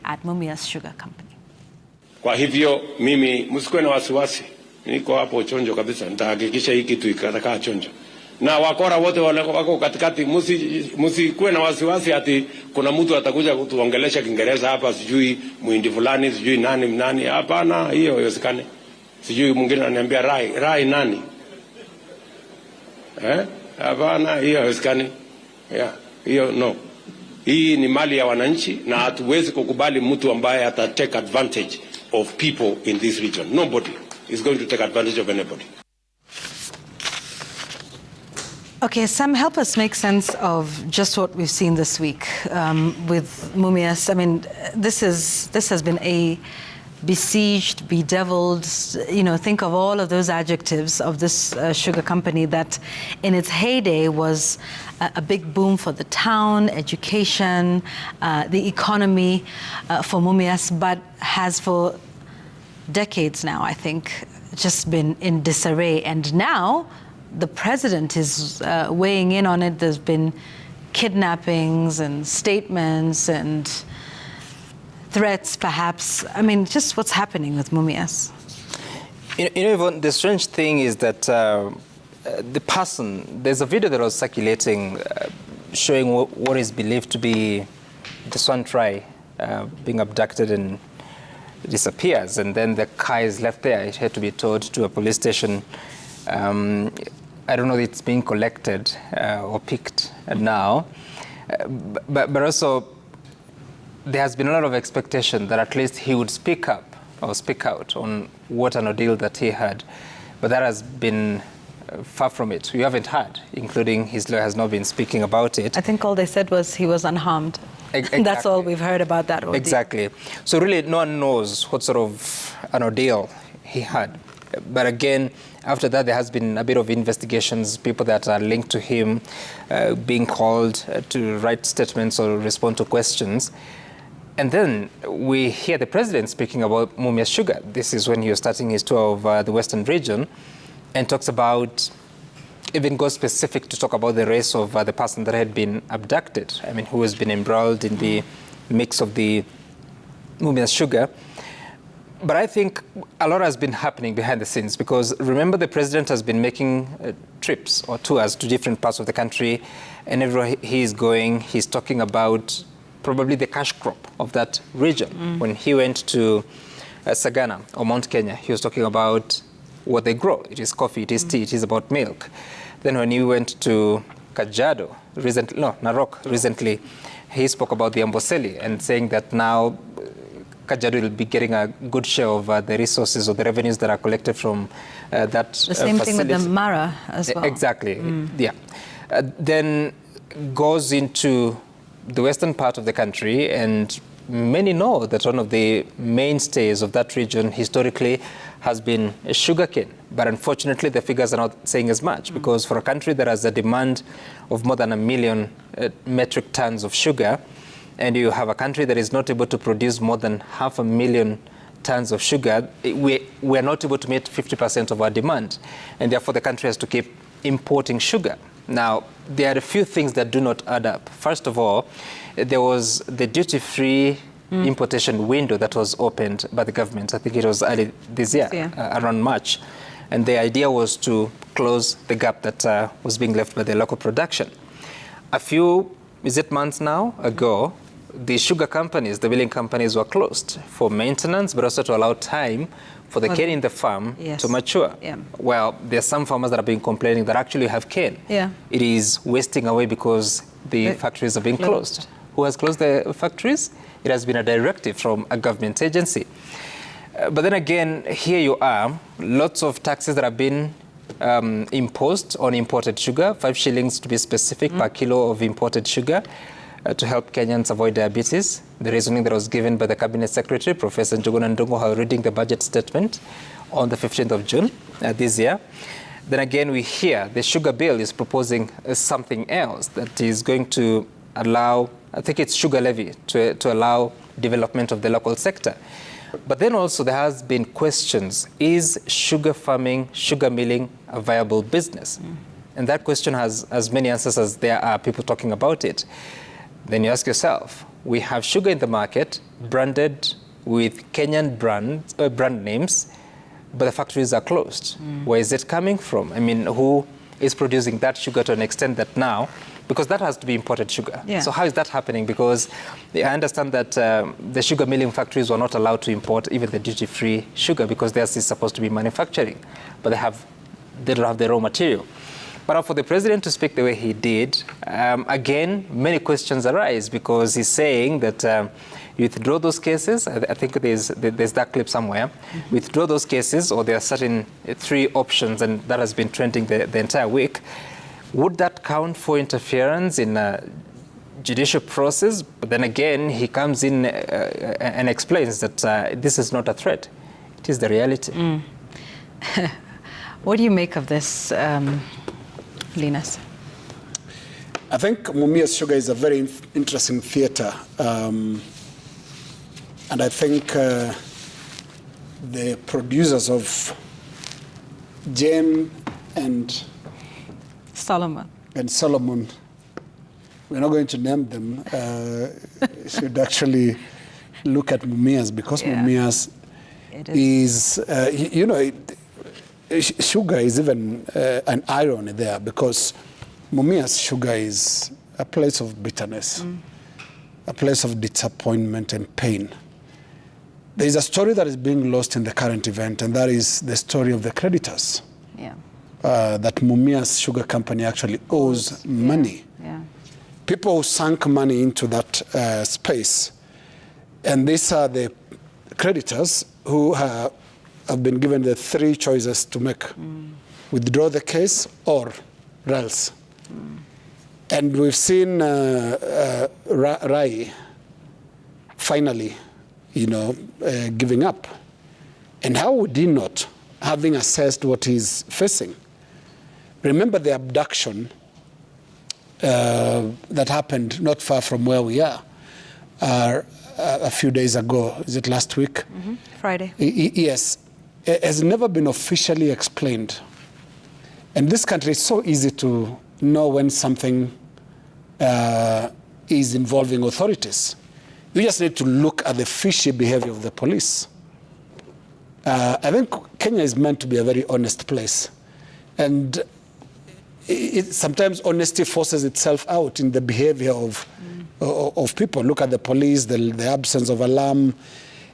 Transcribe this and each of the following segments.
at Mumias Sugar Company. Kwa hivyo mimi msikuwe na wasiwasi, niko hapo chonjo kabisa, nitahakikisha hii kitu ikakaa chonjo. Na wakora wote wako katikati, msikuwe na wasiwasi ati kuna mtu atakuja kutuongelesha Kiingereza hapa, sijui Muhindi fulani, sijui nani. Hapana, hiyo haiwezekani. Sijui mwingine ananiambia Rai nani? Hapana, hiyo haiwezekani. Hiyo no. Hii ni mali ya wananchi na hatuwezi kukubali mtu ambaye ata take advantage of people in this region. Nobody is going to take advantage of anybody. Okay, Sam, help us make sense of just what we've seen this week with Mumias. I mean, this has been a besieged, bedeviled, think of all of those adjectives of this sugar company that in its heyday was a big boom for the town, education, the economy for Mumias, but has for decades now, I think, just been in disarray. And now the president is weighing in on it. There's been kidnappings and statements and threats, perhaps. I mean, just what's happening with Mumias? Yvonne, the strange thing is that the person, there's a video that was circulating showing what is believed to be the Sarrai being abducted and disappears, and then the car is left there. It had to be towed to a police station. I don't know if it's being collected or picked now, but also there has been a lot of expectation that at least he would speak up or speak out on what an ordeal that he had, but that has been far from it. We haven't heard, including his lawyer has not been speaking about it. I think all they said was he was unharmed. Exactly. That's all we've heard about that ordeal. Exactly. So really no one knows what sort of an ordeal he had. But again, after that, there has been a bit of investigations, people that are linked to him being called to write statements or respond to questions. And then we hear the president speaking about Mumias Sugar. This is when he was starting his tour of the Western region, and talks about, even goes specific to talk about the race of the person that had been abducted. I mean, who has been embroiled in the mix of the Mumias Sugar. But I think a lot has been happening behind the scenes, because remember, the president has been making trips or tours to different parts of the country, and everywhere he is going, he's talking about probably the cash crop of that region. When he went to Sagana or Mount Kenya, he was talking about what they grow. It is coffee, it is tea, it is about milk. Then when he went to Kajiado, Narok recently, he spoke about the Amboseli and saying that now Kajiado will be getting a good share of the resources or the revenues that are collected from that The same facility. thing with the Mara as well. Exactly, yeah. Then goes into the western part of the country, and many know that one of the mainstays of that region historically has been sugarcane. But unfortunately, the figures are not saying as much, because for a country that has a demand of more than 1 million metric tons of sugar, and you have a country that is not able to produce more than 500,000 tons of sugar, we are not able to meet 50% of our demand. And therefore, the country has to keep importing sugar. Now, there are a few things that do not add up. First of all, there was the duty-free importation window that was opened by the government. I think it was early this year, around March. And the idea was to close the gap that was being left by the local production. A few, months now ago, the sugar companies, the milling companies, were closed for maintenance, but also to allow time for the cane in the farm to mature. Well, there are some farmers that have been complaining that actually have cane. It is wasting away because the factories are being closed. Who has closed the factories? It has been a directive from a government agency. But then again, here you are, lots of taxes that have been imposed on imported sugar, 5 shillings to be specific per kilo of imported sugar, to help Kenyans avoid diabetes. The reasoning that was given by the Cabinet Secretary, Professor Njuguna Ndung'u, while reading the budget statement on the 15th of June this year. Then again, we hear the sugar bill is proposing something else that is going to allow, I think it's sugar levy, to allow development of the local sector. But then also there has been questions, is sugar farming, sugar milling a viable business? And that question has as many answers as there are people talking about it. Then you ask yourself, we have sugar in the market branded with Kenyan brand names, but the factories are closed. Where is it coming from? I mean, who is producing that sugar to an extent that now, because that has to be imported sugar. Yeah. So how is that happening? Because I understand that the sugar milling factories were not allowed to import even the duty-free sugar because theirs is supposed to be manufacturing, but they don't have the raw material. But for the president to speak the way he did, again, many questions arise because he's saying that you withdraw those cases. I think there's that clip somewhere. Withdraw those cases, or there are certain 3 options, and that has been trending the entire week. Would that count for interference in a judicial process? But then again, he comes in and explains that this is not a threat. It is the reality. What do you make of this, Linus? I think Mumias Sugar is a very interesting theatre. And I think the producers of Jane and Solomon, we're not going to name them, should actually look at Mumias, because Mumias is, sugar is even an irony there, because Mumias Sugar is a place of bitterness, a place of disappointment and pain. There is a story that is being lost in the current event, and that is the story of the creditors. Yeah. That Mumias Sugar Company actually owes money. Yeah. People who sank money into that space. And these are the creditors who have been given the 3 choices to make. Withdraw the case or else. And we've seen Rai finally, giving up. And how would he not, having assessed what he's facing? Remember the abduction that happened not far from where we are a few days ago. Is it last week? Friday. Yes. It has never been officially explained. And this country is so easy to know when something is involving authorities. You just need to look at the fishy behavior of the police. I think Kenya is meant to be a very honest place. And sometimes honesty forces itself out in the behavior of people. Look at the police, the absence of alarm,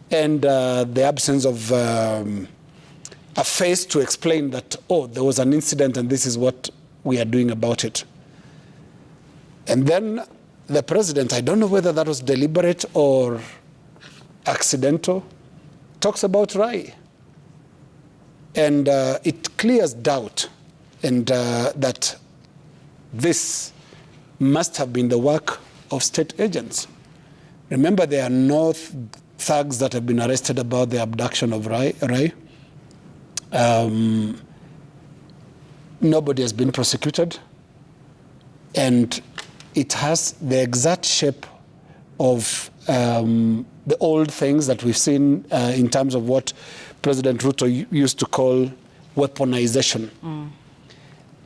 and the absence of a face to explain that, there was an incident and this is what we are doing about it. And then the president, I don't know whether that was deliberate or accidental, talks about Rai. And it clears doubt and that this must have been the work of state agents. Remember, there are no thugs that have been arrested about the abduction of Rai. Nobody has been prosecuted. And it has the exact shape of the old things that we've seen in terms of what President Ruto used to call weaponization.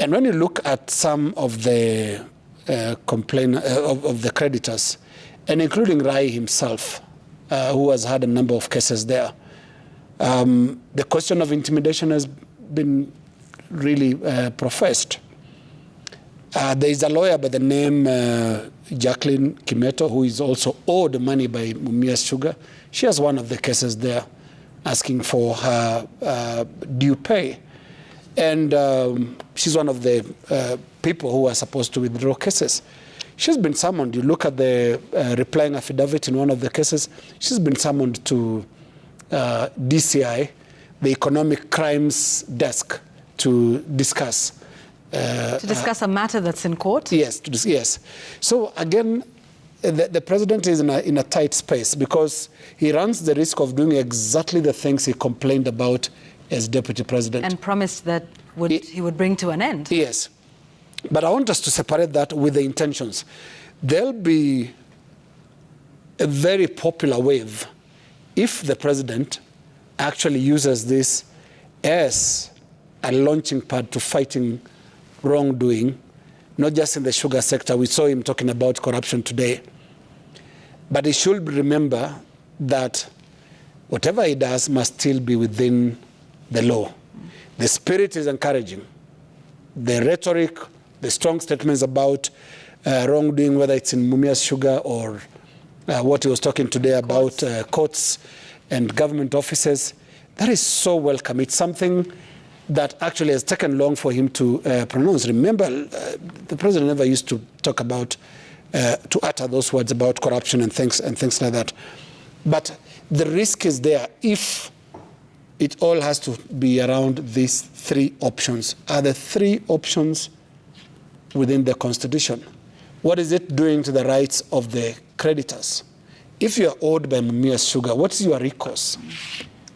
And when you look at some of the of the creditors, and including Rai himself, who has had a number of cases there, the question of intimidation has been really professed. There is a lawyer by the name Jacqueline Kimeto, who is also owed money by Mumias Sugar. She has one of the cases there asking for her due pay. And she's one of the people who are supposed to withdraw cases. She's been summoned. You look at the replying affidavit in one of the cases, she's been summoned to DCI, the Economic Crimes Desk, to discuss. To discuss a matter that's in court? Yes, yes. So again, the president is in a tight space because he runs the risk of doing exactly the things he complained about as deputy president. And promised that he would bring to an end. Yes. But I want us to separate that with the intentions. There'll be a very popular wave if the president actually uses this as a launching pad to fighting wrongdoing, not just in the sugar sector. We saw him talking about corruption today. But he should remember that whatever he does must still be within the law. The spirit is encouraging. The rhetoric, the strong statements about wrongdoing, whether it's in Mumias Sugar or what he was talking today about courts and government offices, that is so welcome. It's something that actually has taken long for him to pronounce. Remember, the president never used to talk about, to utter those words about corruption and things like that. But the risk is there if it all has to be around these three options. Are the three options within the Constitution? What is it doing to the rights of the creditors? If you are owed by Mumias Sugar, what's your recourse?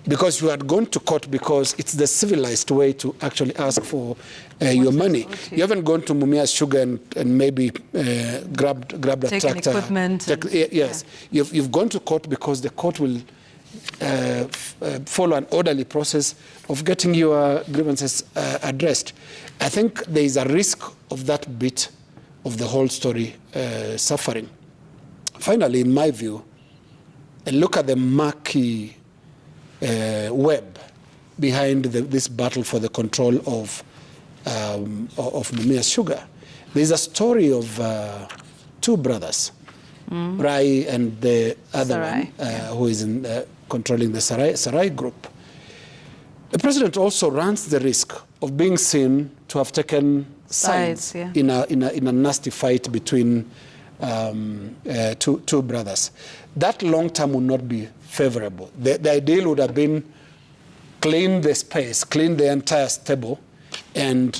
Because you had gone to court because it's the civilized way to actually ask for your money. You haven't gone to Mumias Sugar and maybe grabbed a Taken tractor. equipment. Yes. Yeah. You've gone to court because the court will follow an orderly process of getting your grievances addressed. I think there is a risk of that bit of the whole story suffering. Finally, in my view, look at the murky web behind this battle for the control of Mumias Sugar. There's a story of two brothers, Rai and the other Sarrai, one, who is controlling the Sarrai group. The president also runs the risk of being seen to have taken sides in a nasty fight between two brothers. That long term would not be favorable. The ideal would have been clean the space, clean the entire stable, and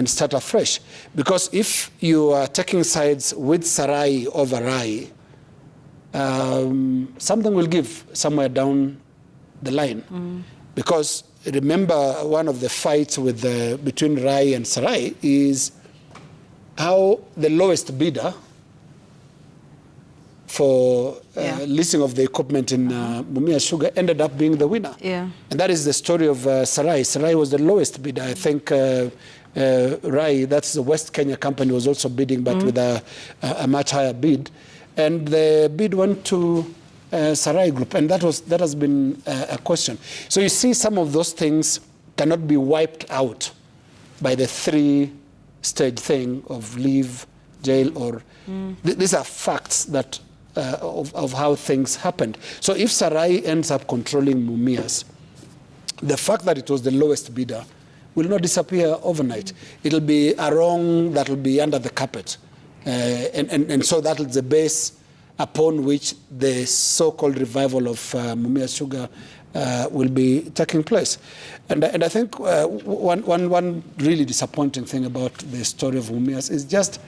start afresh. Because if you are taking sides with Sarrai over Rai, something will give somewhere down the line. Because remember, one of the fights between Rai and Sarrai is how the lowest bidder for leasing of the equipment in Mumias Sugar ended up being the winner. Yeah. And that is the story of Sarrai. Sarrai was the lowest bidder. I think Rai, that's the West Kenya company, was also bidding, but with a much higher bid. And the bid went to Sarrai Group, and that has been a question. So you see, some of those things cannot be wiped out by the three-stage thing of leave, jail, or these are facts that of how things happened. So if Sarrai ends up controlling Mumias, the fact that it was the lowest bidder will not disappear overnight. It'll be a wrong that will be under the carpet. And so that is the base upon which the so-called revival of Mumias Sugar will be taking place. And I think one really disappointing thing about the story of Mumias is just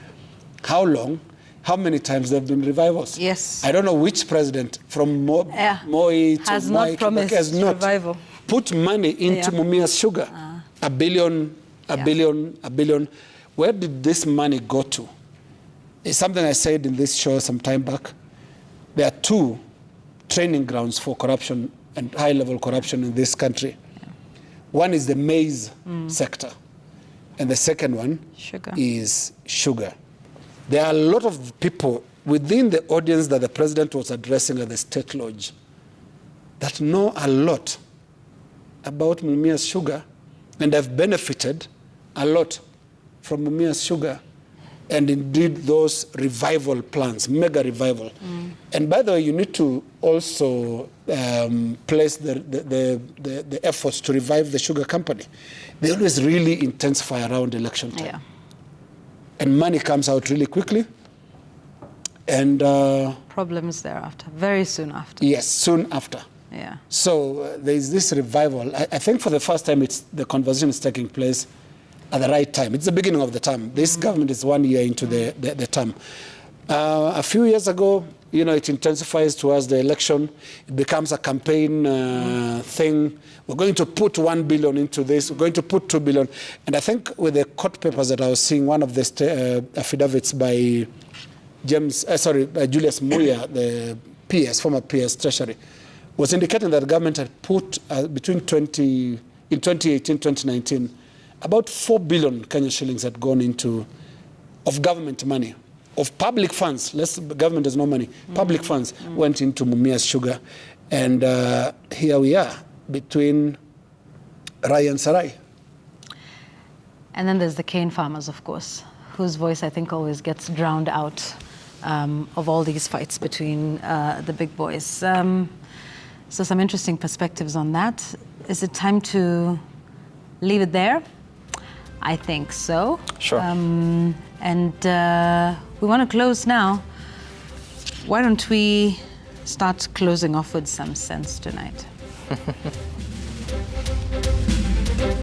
how many times there have been revivals. Yes. I don't know which president from Moi to has not promised has not revival. Put money into Mumias Sugar. A billion. Where did this money go to? It's something I said in this show some time back. There are two training grounds for corruption and high-level corruption in this country. One is the maize sector, and the second one is sugar. There are a lot of people within the audience that the president was addressing at the State Lodge that know a lot about Mumias Sugar and have benefited a lot from Mumias Sugar, and indeed those revival plans, mega revival. And by the way, you need to also place the efforts to revive the sugar company. They always really intensify around election time. Yeah. And money comes out really quickly. And problems thereafter, very soon after. Yes, soon after. Yeah. So there's this revival. I think for the first time the conversation is taking place at the right time. It's the beginning of the term. This government is 1 year into the term. A few years ago, it intensifies towards the election. It becomes a campaign thing. We're going to put 1 billion into this. We're going to put 2 billion. And I think with the court papers that I was seeing, one of the affidavits by Julius Muya, the PS, former PS Treasury, was indicating that the government had put in 2018, 2019, about 4 billion Kenya shillings had gone of government money of public funds, government has no money, public funds went into Mumias Sugar. And here we are between Rai and Sarrai. And then there's the cane farmers, of course, whose voice I think always gets drowned out of all these fights between the big boys. So some interesting perspectives on that. Is it time to leave it there? I think so. Sure. And we want to close now. Why don't we start closing off with some sense tonight?